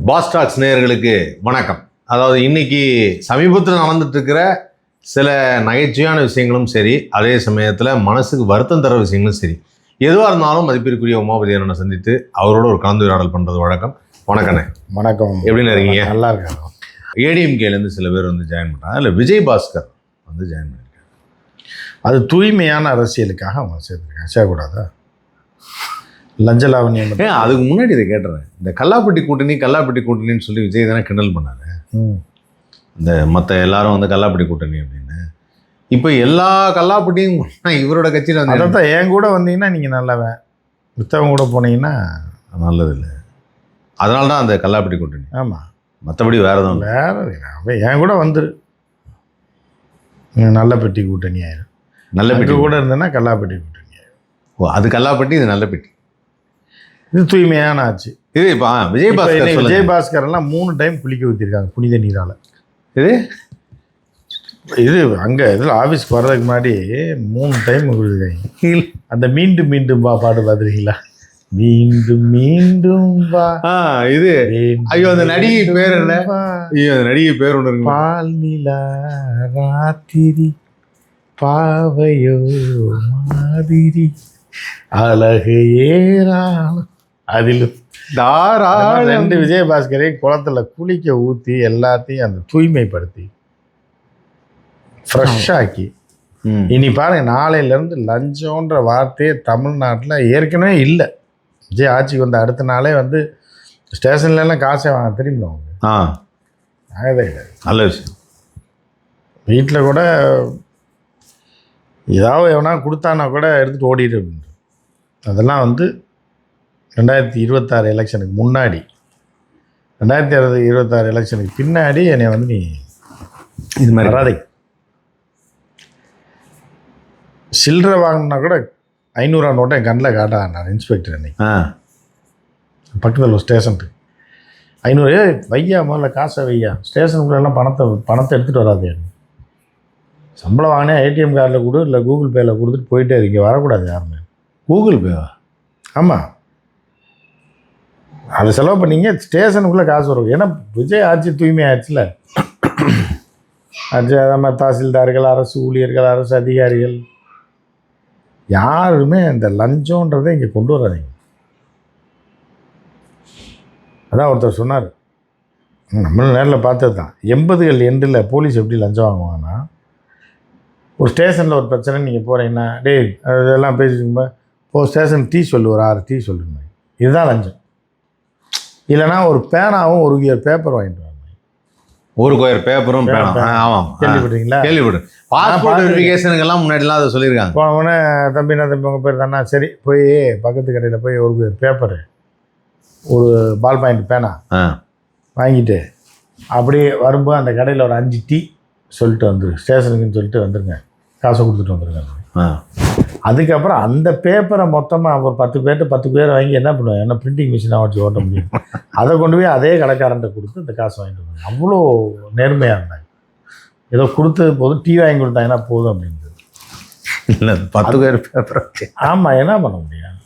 Pass tax நேயர்களுக்கு வணக்கம். அதாவது இன்னைக்கு சமீபத்தில் நடந்துட்டு இருக்கிற சில நகைச்சுவையான விஷயங்களும் சரி, அதே சமயத்தில் மனசுக்கு வருத்தம் தர விஷயங்களும் சரி, எதுவாக இருந்தாலும் மதிப்பிற்குரிய உமாபதி அண்ணனை சந்தித்து அவரோட ஒரு கலந்துரையாடல் பண்ணுறது வழக்கம். வணக்கண்ணே. வணக்கம். எப்படின்னு இருக்கீங்க? நல்லா இருக்காங்க. ஏடிஎம்கேலேருந்து சில பேர் வந்து ஜாயின் பண்ணுறாங்க. இல்லை விஜய் பாஸ்கர் வந்து ஜாயின் பண்ணியிருக்காங்க. அது தூய்மையான அரசியலுக்காக அவங்க சேர்த்துருக்காங்க. செய்யக்கூடாதா? லஞ்சலாவணியம். அதுக்கு முன்னாடி இதை கேட்டுறேன். இந்த கல்லாப்பட்டி கூட்டணின்னு சொல்லி விஜய் தானே கிண்டல் பண்ணாரு. இந்த மற்ற எல்லாரும் வந்து கல்லாப்பட்டி கூட்டணி அப்படின்னு. இப்போ எல்லா கல்லாப்பட்டியும் இவரோட கட்சியில் வந்து அதான் என் கூட வந்தீங்கன்னா நீங்கள் நல்லவன், மித்தவங்க கூட போனீங்கன்னா நல்லது இல்லை. அதனால தான் அந்த கல்லாப்பட்டி கூட்டணி. ஆமாம், மற்றபடி வேறு எதுவும் வேறு என் கூட வந்துரு, நல்ல பெட்டி கூட்டணி ஆயிரும். நல்ல பெட்டி கூட இருந்தேன்னா கல்லாப்பட்டி கூட்டணி ஆயிரும். ஓ, அது கல்லாப்பட்டி, இது நல்ல பெட்டி. இது தூய்மையான ஆச்சு. இது இப்போ விஜய் பாஸ்கர் எல்லாம் 3 டைம் குளிக்க ஊற்றிருக்காங்க புனித நீரால். இது அங்கே இதில் ஆஃபீஸ்க்கு வர்றதுக்கு முன்னாடி 3 டைம் குளிச்சிருக்காங்க. அந்த மீண்டும் மீண்டும் வா பாடு பார்த்துருக்கீங்களா? மீண்டும் மீண்டும் வா. இது ஐயோ, அந்த நடிகை பேர் என்ன? ஐயோ, அந்த நடிகை பேர் ஒன்று இருக்கு. பால் நிலா ராத்திரி பாவையோ மாதிரி அழகு ஏறாலும் அதிலும் தாராளம். 2 விஜயபாஸ்கரை குளத்துல குளிக்க ஊற்றி எல்லாத்தையும் அந்த தூய்மைப்படுத்தி ஃப்ரெஷ்ஷாக்கி இனி பாருங்க, நாளையிலேருந்து லஞ்சம்ன்ற வார்த்தையே தமிழ்நாட்டில் ஏற்கனவே இல்லை. விஜய் ஆட்சிக்கு வந்த அடுத்த நாளே வந்து ஸ்டேஷன்லாம் காசே வாங்க தெரியுமா அவங்க? ஆகவே இல்லை. நல்ல விஷயம். வீட்டில் கூட ஏதாவது எவனா கொடுத்தானா கூட எடுத்துகிட்டு ஓடிடு அப்படின்னு. அதெல்லாம் வந்து 2026 எலெக்ஷனுக்கு முன்னாடி, 2026 எலெக்ஷனுக்கு பின்னாடி என்னை வந்து நீ இது மாதிரி வராதை. சில்லறை வாங்கினா கூட 500 நோட்டை என் கண்ணில் காட்டான் இன்ஸ்பெக்டர் அன்னைக்கு. பக்கத்தில் ஒரு ஸ்டேஷனுக்கு 500 வையா, முதல்ல காசை வையா, ஸ்டேஷனுக்குள்ளெல்லாம் பணத்தை எடுத்துகிட்டு வராது. சம்பளம் வாங்கினே ஏடிஎம் கார்டில் கொடு, இல்லை கூகுள் பேயில் கொடுத்துட்டு போயிட்டே இருக்கீங்க, வரக்கூடாது யாருமே. கூகுள் பேவா? ஆமாம், அதை செலவு பண்ணிங்க, ஸ்டேஷனுக்குள்ளே காசு வரும். ஏன்னா விஜய் ஆட்சி தூய்மை ஆச்சுல. ஆச்சு நம்ம தாசில்தார்கள், அரசு ஊழியர்கள், அரசு அதிகாரிகள் யாருமே இந்த லஞ்சன்றதை இங்கே கொண்டு வராதிங்க. அதான் ஒருத்தர் சொன்னார், நம்மளும் நேரில் பார்த்தது தான். 80கள் எண்டில் போலீஸ் எப்படி லஞ்சம் வாங்குவாங்கன்னா, ஒரு ஸ்டேஷனில் ஒரு பிரச்சனை நீங்கள் போகிறீங்கன்னா, இதெல்லாம் பேசிக்கும்போது இப்போ ஸ்டேஷன் டீ சொல்லு, ஒரு 6 டீ சொல்லுங்க, இதுதான் லஞ்சம். இல்லைனா ஒரு பேனாவும் ஒரு பேப்பர் வாங்கிட்டு வாங்க. ஒரு கொயர் பேப்பரும் பேனா. ஆமாம், கேள்விப்பட்டீங்களா? கேள்விப்பட்டேன். பாஸ்போர்ட் வெரிஃபிகேஷனுக்கெல்லாம் முன்னாடிலாம் அதை சொல்லியிருக்காங்க. போனவுடனே தம்பி உங்கள் பேர் தானே, சரி போய் பக்கத்து கடையில் போய் ஒரு பேப்பரு, ஒரு பால் பாயிண்ட் பேனா வாங்கிட்டு அப்படியே வரும்போது அந்த கடையில் ஒரு 5 டீ சொல்லிட்டு வந்துரு, ஸ்டேஷனுக்குன்னு சொல்லிட்டு வந்துடுங்க, காசை கொடுத்துட்டு வந்துருங்க. அதுக்கப்புறம் அந்த பேப்பரை மொத்தமாக ஒரு 10 பேர்கிட்ட 10 பேர் வாங்கி என்ன பண்ணுவேன், என்ன பிரிண்டிங் மிஷினை வச்சு ஓட்ட முடியும், அதை கொண்டு போய் அதே கடைக்காரன்ட்ட கொடுத்து இந்த காசு வாங்கிட்டு வந்தாங்க. அவ்வளோ நேர்மையாக இருந்தாங்க. ஏதோ கொடுத்தது போதும், டீ வாங்கி கொடுத்தாங்கன்னா போதும் அப்படின்றது. இல்லை 10 பேர் பேப்பர். ஆமாம், என்ன பண்ண முடியும்?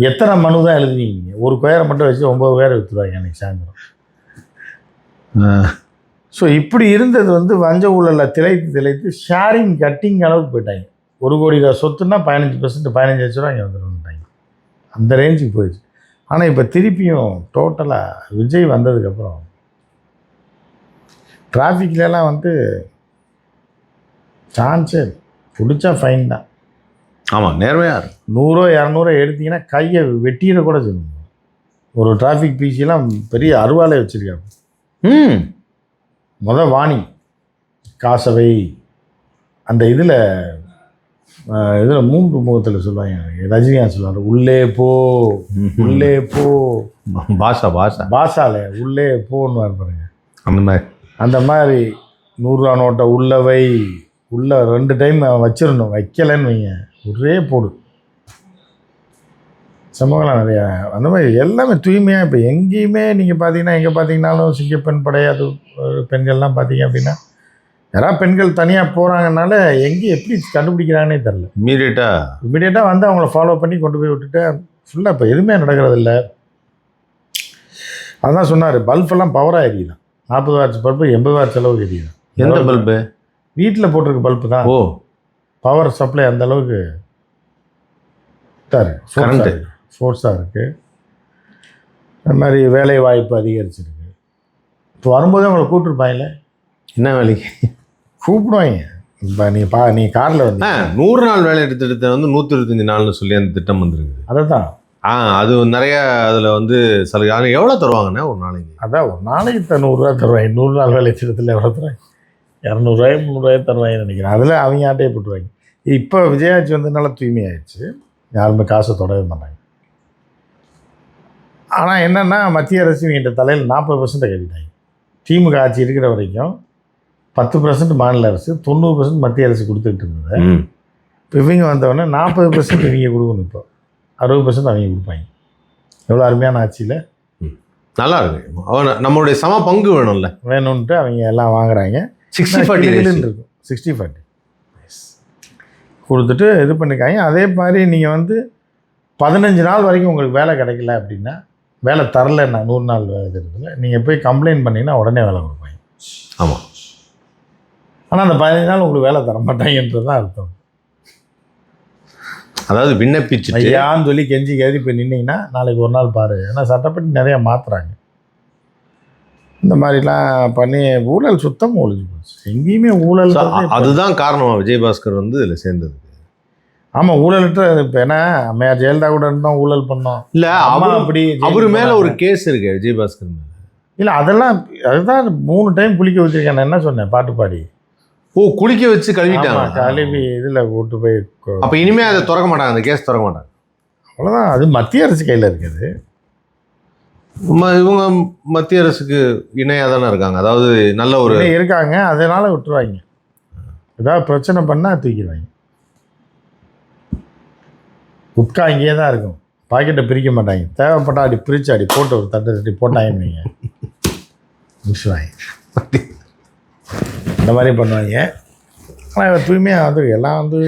எத்தனை மனு தான் எழுதுவீங்க? ஒரு கொயரை மட்டும் வச்சு 9 பேரை விற்றுருவாங்க அன்றைக்கி சாயந்தரம். ஸோ இப்படி இருந்தது வந்து வஞ்ச ஊழலில் திளைத்து ஷேரிங் கட்டிங் அளவுக்கு போயிட்டாங்க. 1 கோடி ரூபா சொத்துன்னா 15% 15 லட்ச ரூபா இங்கே வந்துட்டாங்க. அந்த ரேஞ்சுக்கு போயிடுச்சு. ஆனால் இப்போ திருப்பியும் டோட்டலாக விஜய் வந்ததுக்கப்புறம் டிராஃபிக்லாம் வந்து சான்ஸே பிடிச்சா ஃபைன் தான். ஆமாம், நேர்மையாக 100 200 எடுத்தீங்கன்னா கையை வெட்டிட கூட சொல்லுங்க. ஒரு டிராஃபிக் பிசிலாம் பெரிய அருவாலே வச்சுருக்காங்க. வாணி காசவை அந்த இதில் 3 முகத்தில் சொல்லுவாங்க, ரஜினிகாந்த் சொல்லுவாங்க, உள்ளே போ உள்ளே போ, பாஷால உள்ளே போன்னு பாருங்க. அந்த மாதிரி 100 ரூபா நோட்டை உள்ளவை உள்ள 2 டைம் வச்சிடணும், வைக்கலைன்னு வைங்க ஒரே போடு. சம்பவங்கள்லாம் நிறையா அந்த மாதிரி எல்லாமே தூய்மையாக. இப்போ எங்கேயுமே நீங்கள் பார்த்தீங்கன்னா, எங்கே பார்த்தீங்கன்னாலும் சிங்கப்பெண் படை, அது பெண்கள்லாம் பார்த்தீங்க அப்படின்னா, யாராவது பெண்கள் தனியாக போகிறாங்கனால எங்கே எப்படி கண்டுபிடிக்கிறாங்கன்னே தெரில. இமீடியட்டாக வந்து அவங்கள ஃபாலோ பண்ணி கொண்டு போய் விட்டுட்டு ஃபுல்லாக இப்போ எதுவுமே நடக்கிறதில்ல. அதான் சொன்னார், பல்பெல்லாம் பவராக எரியுதான். 40 வாட்ஸ் பல்பு 80 வாட்ஸ் அளவுக்கு எரியுதான். எந்த பல்பு? வீட்டில் போட்டிருக்க பல்பு தான். ஓ, பவர் சப்ளை அந்த அளவுக்கு கரண்ட்டு ஃபோர்ஸாக இருக்குது. அது மாதிரி வேலை வாய்ப்பு அதிகரிச்சிருக்கு. இப்போ வரும்போதே உங்களை கூப்பிட்டுருப்பாங்கல்ல, என்ன வேலைக்கு கூப்பிடுவாங்க. இப்போ நீ காரில் வந்து 100 நாள் வேலை திட்டத்தை வந்து 125 நாள்னு சொல்லி அந்த திட்டம் வந்துருக்குது. அதை தான் அது நிறைய அதில் வந்து சலுகை. ஆனால் எவ்வளோ தருவாங்கண்ணே ஒரு நாளைக்கு? அதான் ஒரு நாளைக்கு 100 தருவாங்க. 100 நாள் வேலை திட்டத்தில் எவ்வளோ தருவாங்க? 200 300 தருவாங்கன்னு நினைக்கிறேன். அதில் அவங்க ஆட்டையே போட்டுருவாங்க. இப்போ விஜயாட்சி வந்ததுனால தூய்மையாயிடுச்சு, யாருமே காசை தொடவே மாட்டாங்க. ஆனால் என்னென்னா மத்திய அரசு இவங்கிட்ட தலையில் 40% கட்டிட்டாங்க. திமுக ஆட்சி இருக்கிற வரைக்கும் 10% மாநில அரசு, 90% மத்திய அரசு கொடுத்துக்கிட்டு இருந்தது. இப்போ இவங்க வந்தவொடனே 40% இவங்க கொடுக்கணும். இப்போ 60% அவங்க கொடுப்பாங்க. எவ்வளோ அருமையான ஆட்சியில் நல்லா இருக்கு. நம்மளுடைய சம பங்கு வேணும்ல, வேணும்ன்ட்டு அவங்க எல்லாம் வாங்குறாங்க. 60-40 இருக்கும். 60-40 கொடுத்துட்டு இது பண்ணிக்காங்க. அதே மாதிரி நீங்கள் வந்து 15 நாள் வரைக்கும் உங்களுக்கு வேலை கிடைக்கல அப்படின்னா, வேலை தரலைன்னா 100 நாள் வேலை இருக்கிறதுல நீங்கள் போய் கம்ப்ளைண்ட் பண்ணிங்கன்னா உடனே வேலை கொடுப்பாங்க. ஆமாம். ஆனால் அந்த 15 நாள் உங்களுக்கு வேலை தர மாட்டாங்கன்றது தான் அர்த்தம். அதாவது விண்ணப்பிச்சுட்டு ஐயான்னு சொல்லி கெஞ்சி கேதி போய் நின்னீங்கன்னா நாளைக்கு ஒரு நாள் பாரு. ஏன்னா சட்டப்படி நிறையா மாற்றுறாங்க. இந்த மாதிரிலாம் பண்ணி ஊழல் சுத்தமாக ஒழிஞ்சு போச்சு. எங்கேயுமே ஊழல். அதுதான் காரணமாக விஜயபாஸ்கர் வந்து இதில் சேர்ந்தது. ஆமாம், ஊழல்ட்டு இப்போ ஏன்னா அம்மையார் ஜெயலலிதா கூட இருந்தோம், ஊழல் பண்ணோம். இல்லை அப்படி அவர் மேலே ஒரு கேஸ் இருக்கு விஜயபாஸ்கர் மேலே. இல்லை அதெல்லாம் அதுதான் 3 டைம் குளிக்க வச்சிருக்கேன். நான் என்ன சொன்னேன், பாட்டு பாடி. ஓ, குளிக்க வச்சு கழுவிட்டாங்க. கழுவி இதில் கூட்டு போய். அப்போ இனிமேல் அதை திறக்க மாட்டாங்க, அந்த கேஸ் திறக்க மாட்டாங்க. அவ்வளோதான். அது மத்திய அரசு கையில் இருக்குது. இவங்க மத்திய அரசுக்கு இணையாக தானே இருக்காங்க. அதாவது நல்ல ஒரு இருக்காங்க, அதனால் விட்டுருவாங்க. ஏதாவது பிரச்சனை பண்ணால் தூக்கிடுவாங்க. குட்கா இங்கேயே தான் இருக்கும், பாக்கெட்டை பிரிக்க மாட்டாங்க. தேவைப்பட்டா அடி பிரித்து அடி போட்டு ஒரு தட்டை போட்டாங்கன்னு வைங்க, முடிச்சுவாங்க. இந்த மாதிரி பண்ணுவாங்க. ஆனால் இவர் தூய்மையாக வந்து எல்லாம் வந்து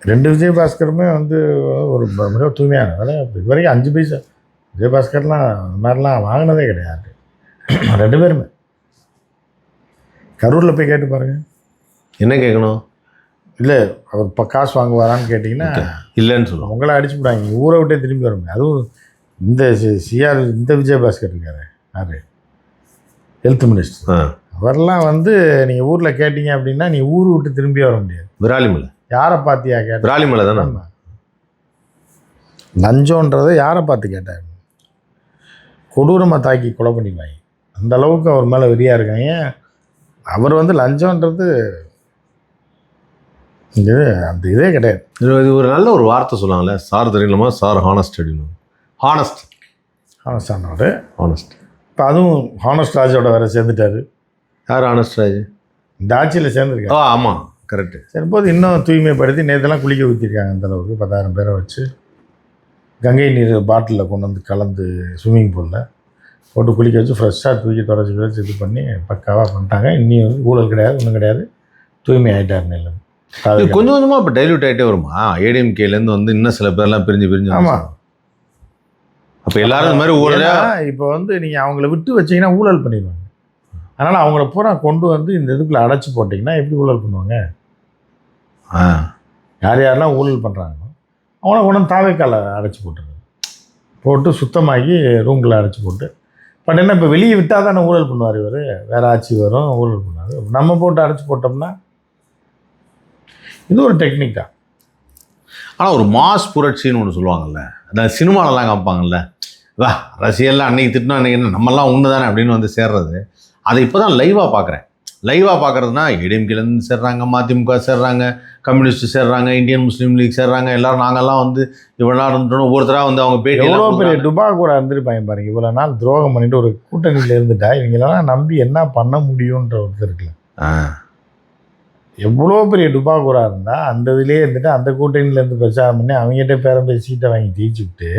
2 விஜயபாஸ்கருமே வந்து ஒரு மிக தூய்மையான வேலை. இது வரைக்கும் 5 பைசா விஜயபாஸ்கர்லாம் அந்த மாதிரிலாம் வாங்கினதே கிடையாது. 2 பேருமே. கரூரில் போய் கேட்டு பாருங்கள். என்ன கேட்கணும்? இல்லை அவர் இப்போ காசு வாங்குவாரான்னு கேட்டிங்கன்னா இல்லைன்னு சொல்லுவோம். உங்களை அடிச்சு விடாங்க, ஊரை விட்டே திரும்பி வருங்க. அதுவும் இந்த சிஆர் இந்த விஜயபாஸ்கர் இருக்காரு, யார் ஹெல்த் மினிஸ்டர், அவரெல்லாம் வந்து நீங்கள் ஊரில் கேட்டிங்க அப்படின்னா நீ ஊர் விட்டு திரும்பி வர முடியாது. விராலிமலை யாரை பார்த்தியா கேட்ட? விராலிமலை தானே. லஞ்சன்றதை யாரை பார்த்து கேட்டார்? கொடூரமாக தாக்கி கொலை பண்ணிடுவாங்க. அந்த அளவுக்கு அவர் மேலே வெறியாக இருக்காங்க. அவர் வந்து லஞ்சன்றது இது அந்த இதே கிடையாது. இது ஒரு நல்ல ஒரு வார்த்தை சொல்லுவாங்கல்ல, சார் தெரியலமா சார் ஹானஸ்ட் அப்படின்னு. ஹானஸ்டானவர். ஹானஸ்ட். இப்போ அதுவும் ஹானஸ்ட் ராஜோட வேறு சேர்ந்துட்டார். யார் ஹானஸ்ட் ராஜ்? இந்த ஆட்சியில் சேர்ந்துருக்காரு. ஆமாம், கரெக்டு. சரிப்போது இன்னும் தூய்மைப்படுத்தி நேற்றெல்லாம் குளிக்க ஊற்றிருக்காங்க. அந்தளவுக்கு 10,000 பேரை வச்சு கங்கை நீர் பாட்டிலில் கொண்டு வந்து கலந்து ஸ்விம்மிங் பூலில் போட்டு குளிக்க வச்சு ஃப்ரெஷ்ஷாக தூக்கி தொடச்சி வச்சு இது பண்ணி பக்காவாக பண்ணிட்டாங்க. இன்னும் வந்து ஊழல் கிடையாது, ஒன்றும் கிடையாது, தூய்மை ஆகிட்டார். இல்லை கொஞ்சம் கொஞ்சமாக இப்போ டைல்யூட் ஆகிட்டே வருமா? ஏடிஎம்கேலேருந்து வந்து இன்னும் சில பேர்லாம் பிரிஞ்சு. ஆமாம். அப்போ எல்லாரும் இந்த மாதிரி ஊழலாக இப்போ வந்து நீங்கள் அவங்கள விட்டு வச்சிங்கன்னா ஊழல் பண்ணிடுவாங்க. அதனால் அவங்கள பூரா கொண்டு வந்து இந்த இதுக்குள்ளே அடைச்சி போட்டிங்கன்னா எப்படி ஊழல் பண்ணுவாங்க? யார் யாரெல்லாம் ஊழல் பண்ணுறாங்களோ அவங்கள கொண்டு வந்து தாவேக்கால அடைச்சி போட்டுருங்க, போட்டு சுத்தமாகி ரூம்களை அடைச்சி போட்டு. பட் என்ன இப்போ வெளியே விட்டால் தானே ஊழல் பண்ணுவார் இவர். வேறு ஆட்சி வரும், ஊழல் பண்ணுவார். நம்ம போட்டு அடைச்சி போட்டோம்னா இது ஒரு டெக்னிக் தான். ஆனால் ஒரு மாஸ் புரட்சின்னு ஒன்று சொல்லுவாங்கல்ல, அந்த சினிமாலெலாம் காமிப்பாங்கல்ல, வா ரசிகர்லாம் அன்றைக்கி திட்டினா அன்றைக்கி என்ன நம்மளாம் ஒன்று தானே அப்படின்னு வந்து சேர்றது. அதை இப்போ தான் லைவாக பார்க்குறேன். லைவாக பார்க்குறதுனா ஏடிஎம்கேலேருந்து சேர்றாங்க, மதிமுக சேர்றாங்க, கம்யூனிஸ்ட் சேர்றாங்க, இந்தியன் முஸ்லீம் லீக் சேர்றாங்க. எல்லோரும் நாங்கள்லாம் வந்து இவ்வளோ நாள் இருந்துட்டோம். ஒவ்வொருத்தராக வந்து அவங்க பேட்டி எவ்வளோ பெரிய டுபா கூட இருந்துருப்பாங்க பாருங்க. இவ்வளோ நாள் துரோகம் பண்ணிட்டு ஒரு கூட்டணியில் இருந்துட்டா இவங்களெல்லாம் நம்பி என்ன பண்ண முடியுன்ற ஒருத்தர் இருக்குல்ல. எவ்வளோ பெரிய டுபா கூட இருந்தால் அந்த இதுலேயே இருந்துட்டு அந்த கூட்டணியிலேருந்து பிரச்சாரம் பண்ணி அவங்ககிட்ட பேரம் பேசி சீட்டை வாங்கி ஜெயிச்சு விட்டு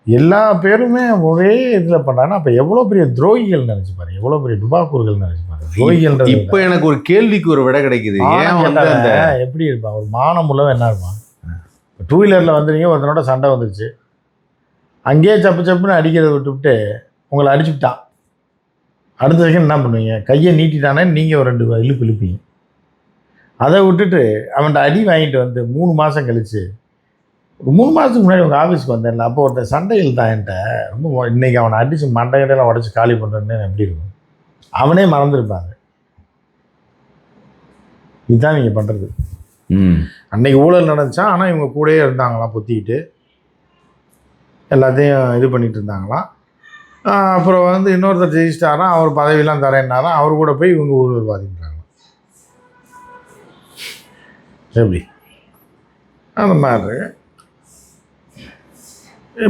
எல்லா பேருமே ஒரே இதில் பண்ணுறாங்கன்னா அப்போ எவ்வளோ பெரிய துரோகிகள் நினச்சி பாருங்க, எவ்வளோ பெரிய டுபாக்கூர்கள் நினச்சி பாருங்க. துரோகிகள். இப்போ எனக்கு ஒரு கேள்விக்கு ஒரு விடை கிடைக்குது. ஏன் வந்து அந்த எப்படி இருப்பான் ஒரு மானம் உள்ளவன் என்ன இருப்பான்? 2 வீலரில் வந்துடுங்க, ஒருத்தனோட சண்டை வந்துருச்சு, அங்கேயே சப்பு சப்புன்னு அடிக்கிறத விட்டுவிட்டு உங்களை அடிச்சுக்கிட்டான். அடுத்த செகண்ட் என்ன பண்ணுவீங்க? கையை நீட்டிட்டானே நீங்கள் ஒரு 2 இழுப்பு இழுப்பீங்க. அதை விட்டுட்டு அவன்கிட்ட அடி வாங்கிட்டு வந்து 3 மாதம் கழிச்சு, ஒரு 3 மாதத்துக்கு முன்னாடி உங்கள் ஆஃபீஸ்க்கு வந்தேன்ல, அப்போ ஒருத்தன் சண்டையில் தான் என்கிட்ட ரொம்ப இன்றைக்கி அவனை அடித்து மண்டையிடலாம் உடச்சி காலி பண்ணுறேன்னு எப்படி இருக்கும்? அவனே மறந்துருப்பாங்க. இதுதான் நீங்கள் பண்ணுறது. அன்னைக்கு ஊழல் நடந்துச்சான், ஆனால் இவங்க கூடயே இருந்தாங்களாம், பொத்திக்கிட்டு எல்லாத்தையும் இது பண்ணிகிட்டு இருந்தாங்களாம். அப்புறம் வந்து இன்னொருத்தர் ஜெயிச்சிட்டாராம், அவர் பதவியெல்லாம் தரேன்னாராம், அவர் கூட போய் இவங்க ஊழல்வாதின்றாங்க. எப்படி அந்த மாதிரி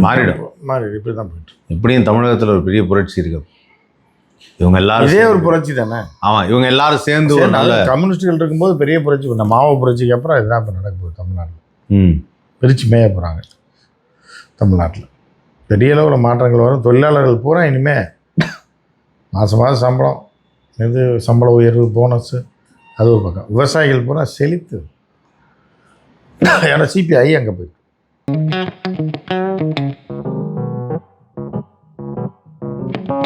மாறிடும். இப்படி தான் போயிட்டு இப்படியும் தமிழகத்தில் ஒரு பெரிய புரட்சி இருக்கு. இவங்க எல்லாரும் இதே ஒரு புரட்சி தானே. ஆமாம், இவங்க எல்லாரும் சேர்ந்து ஒரு நல்ல கம்யூனிஸ்டுகள் இருக்கும்போது பெரிய புரட்சி. இந்த மாவு புரட்சிக்கு அப்புறம் இதுதான் இப்போ நடக்க போகுது தமிழ்நாட்டில். பிரித்து மேய போகிறாங்க தமிழ்நாட்டில். பெரிய அளவில் மாற்றங்கள் வரும். தொழிலாளர்கள் பூரா இனிமேல் மாதம் மாதம் சம்பளம், இது சம்பள உயர்வு, போனஸு, அது ஒரு பக்கம். விவசாயிகள் பூரா செழித்து. ஏன்னா சிபிஐ அங்கே போயிருக்கு.